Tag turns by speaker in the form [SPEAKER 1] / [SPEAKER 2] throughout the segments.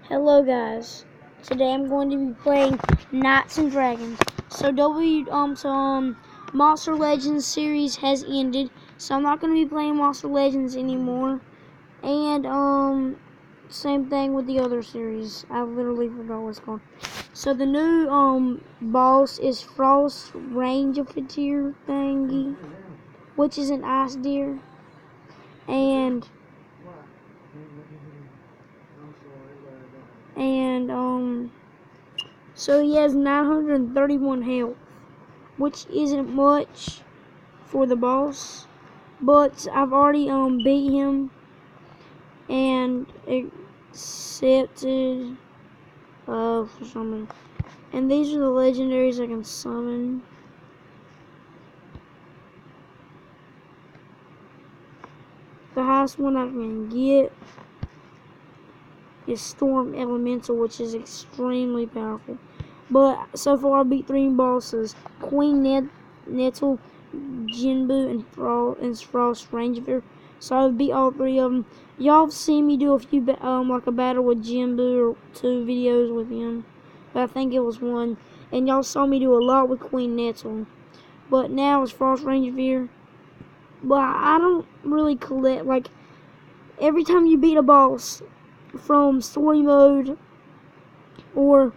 [SPEAKER 1] Hello guys. Today I'm going to be playing Knights and Dragons. So Monster Legends series has ended, so I'm not going to be playing Monster Legends anymore. And same thing with the other series. I literally forgot what it's called. So the new boss is Frost Rangerfeteer thingy, which is an ice deer. And so he has 931 health, which isn't much for the boss, but I've already beat him and accepted for summon. And these are the legendaries I can summon. The highest one I can get is Storm Elemental, which is extremely powerful. But so far I beat 3 bosses: Queen Nettle, Jinbu, and Frost Ranger. So I beat all 3 of them. Y'all have seen me do a few like a battle with Jinbu, or 2 videos with him, but I think it was 1. And y'all saw me do a lot with Queen Nettle. But now it's Frost Ranger. But I don't really collect, like, every time you beat a boss from story mode or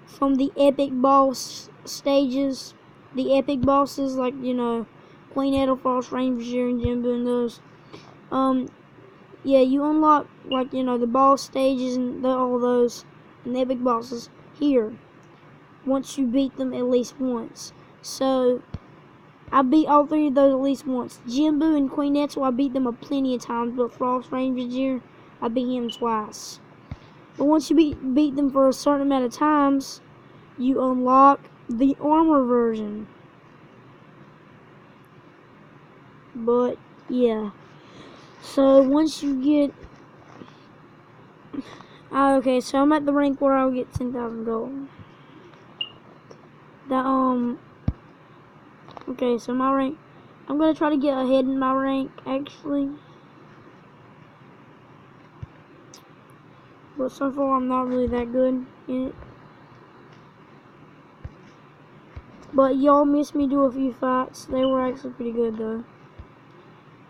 [SPEAKER 1] from the epic boss stages, the epic bosses, like, Queen Nettle, Frost Ranger, and Jinbu, and those, yeah, you unlock, like, the boss stages and all those, and the epic bosses here, once you beat them at least once. So I beat all 3 of those at least once. Jinbu and Queen Nettle, I beat them a plenty of times, but Frost Ranger, I beat him twice. But once you beat them for a certain amount of times, you unlock the armor version. But yeah, so once you get okay, so I'm at the rank where I'll get 10,000 gold. Okay, so my rank, I'm gonna try to get ahead in my rank actually, but so far I'm not really that good in it. But y'all missed me do a few fights. They were actually pretty good though.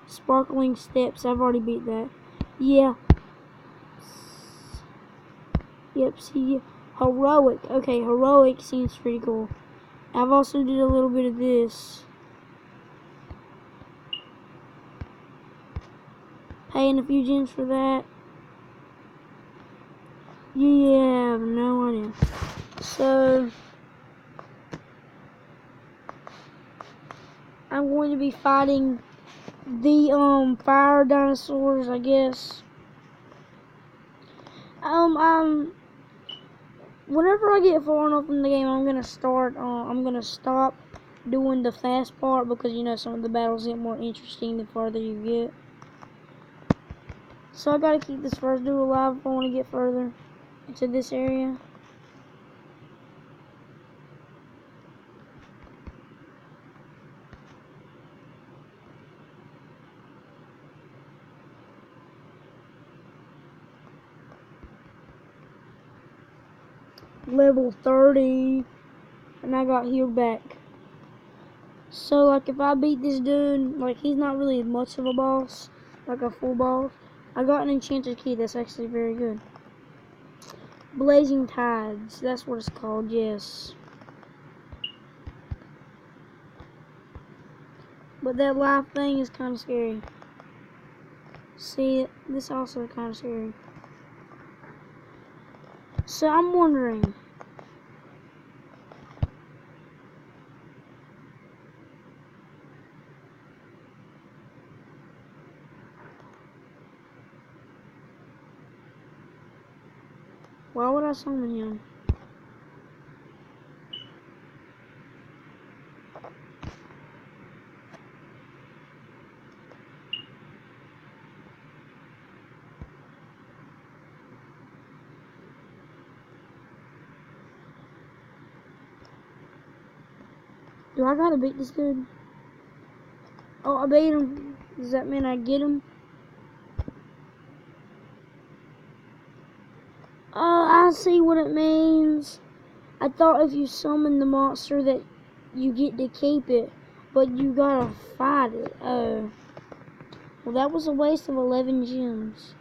[SPEAKER 1] Sparkling Steps, I've already beat that. Yeah. Yep, see, Heroic. Okay, Heroic seems pretty cool. I've also did a little bit of this. Paying a few gems for that. Yeah, I have no idea. So I'm going to be fighting the fire dinosaurs, I guess. Whenever I get far enough in the game, I'm gonna stop doing the fast part, because some of the battles get more interesting the farther you get. So I gotta keep this first dude alive if I want to get further into this area. Level 30, and I got healed back. So, like, if I beat this dude, like, he's not really much of a boss, like a full boss. I got an enchanted key that's actually very good. Blazing Tides, that's what it's called, yes. But that life thing is kind of scary. See, this also kind of scary. So I'm wondering, why would I summon him? Do I gotta beat this dude? Oh, I beat him. Does that mean I get him? I see what it means. I thought if you summon the monster that you get to keep it, but you gotta fight it. Oh. Well, that was a waste of 11 gems.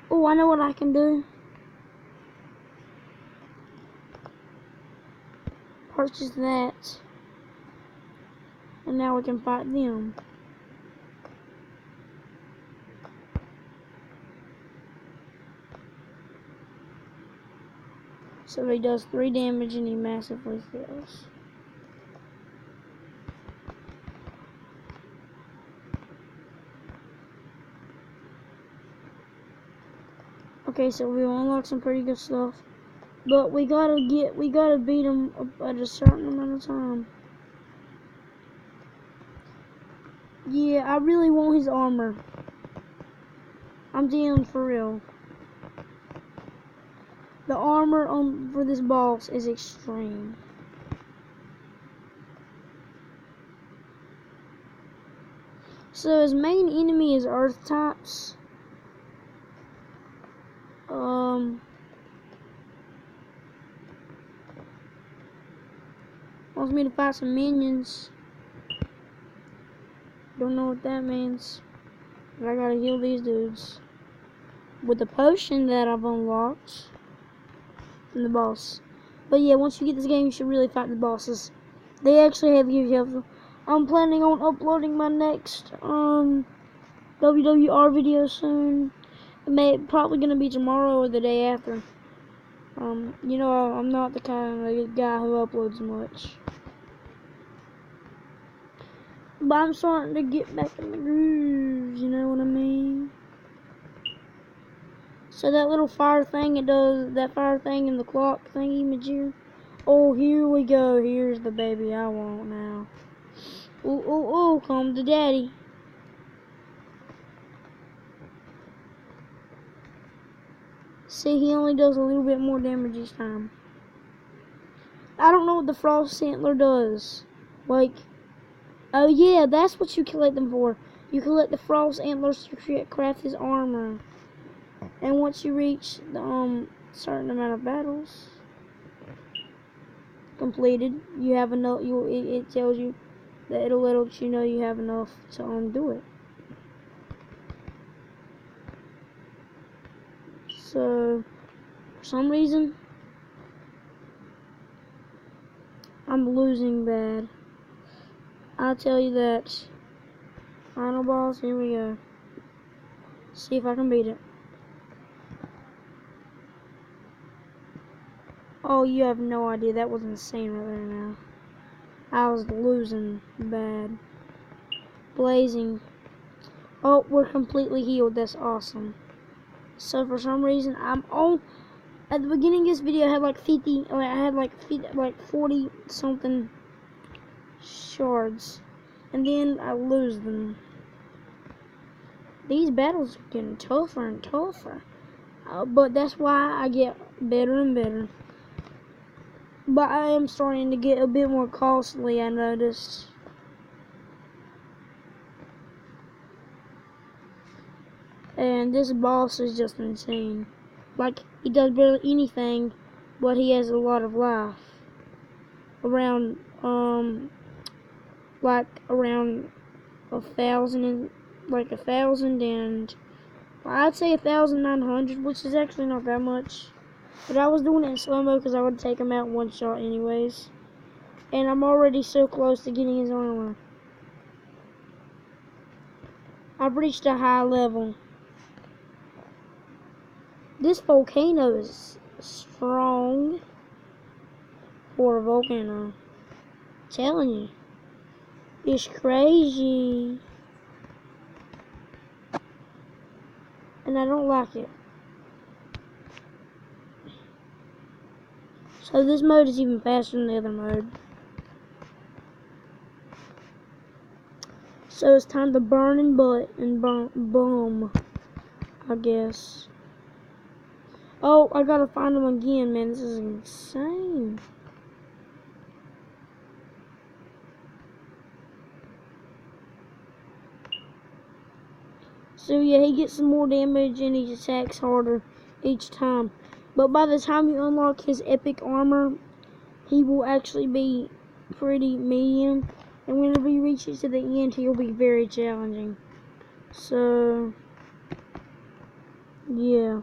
[SPEAKER 1] Oh, I know what I can do. Purchase that. And now we can fight them. So he does 3 damage and he massively fails. Okay, so we unlocked some pretty good stuff. But we gotta beat him at a certain amount of time. Yeah, I really want his armor. I'm down for real. The armor for this boss is extreme. So his main enemy is earth types. Wants me to fight some minions. Don't know what that means. But I gotta heal these dudes. With the potion that I've unlocked. From the boss. But yeah, once you get this game, you should really fight the bosses. They actually have huge health. I'm planning on uploading my next WWR video soon. Probably gonna be tomorrow or the day after. You know, I'm not the kind of guy who uploads much. But I'm starting to get back in the groove, you know what I mean? So that little fire thing, that fire thing in the clock thingy majigger. Oh, here we go. Here's the baby I want now. Ooh, ooh, ooh, come to daddy. See, he only does a little bit more damage each time. I don't know what the frost antler does. Like, oh yeah, that's what you collect them for. You collect the frost antlers to craft his armor. And once you reach the certain amount of battles completed, you have enough. It tells you that it'll let you know you have enough to do it. So for some reason I'm losing bad. I'll tell you that. Final boss, here we go. See if I can beat it. Oh, you have no idea. That was insane right there now. I was losing bad. Blazing. Oh, we're completely healed. That's awesome. So for some reason, I'm on. At the beginning of this video, I had like 40 something shards. And then I lose them. These battles are getting tougher and tougher. But that's why I get better and better. But I am starting to get a bit more costly, I noticed. And this boss is just insane. Like, he does barely anything, but he has a lot of life. Around 1,000 and, 1,000 and, I'd say 1,900, which is actually not that much. But I was doing it in slow-mo because I would take him out one shot anyways. And I'm already so close to getting his armor. I've reached a high level. This volcano is strong for a volcano. I'm telling you. It's crazy. And I don't like it. So this mode is even faster than the other mode. So it's time to burn and butt and boom, I guess. Oh, I gotta find him again, man. This is insane. So yeah, he gets some more damage and he attacks harder each time. But by the time you unlock his epic armor, he will actually be pretty medium. And whenever you reach it to the end, he'll be very challenging. So, yeah.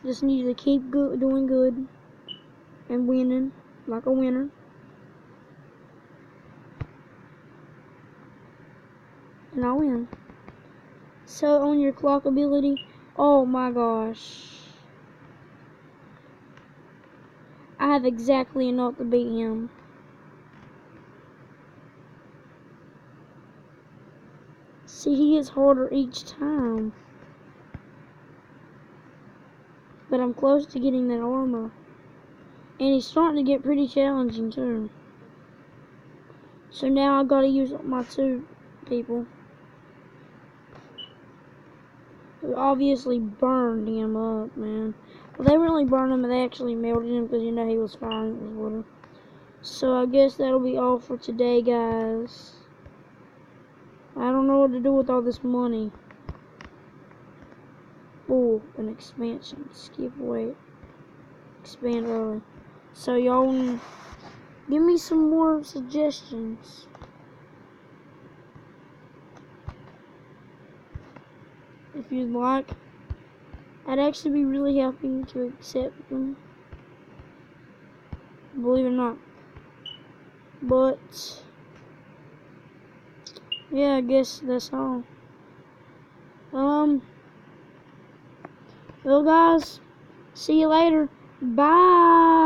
[SPEAKER 1] Just need to keep doing good and winning like a winner. And I'll win. So on your clock ability, oh my gosh. I have exactly enough to beat him. See, he gets harder each time. But I'm close to getting that armor. And he's starting to get pretty challenging too. So now I gotta use my 2 people. Who obviously burned him up, man. Well, they really burned him, but they actually melted him because, you know, he was fire and it was water. So I guess that'll be all for today, guys. I don't know what to do with all this money. Oh, an expansion. Skip away. Expand early. So y'all give me some more suggestions. If you'd like. I'd actually be really happy to accept them. Believe it or not. But yeah, I guess that's all. Well guys, see you later. Bye.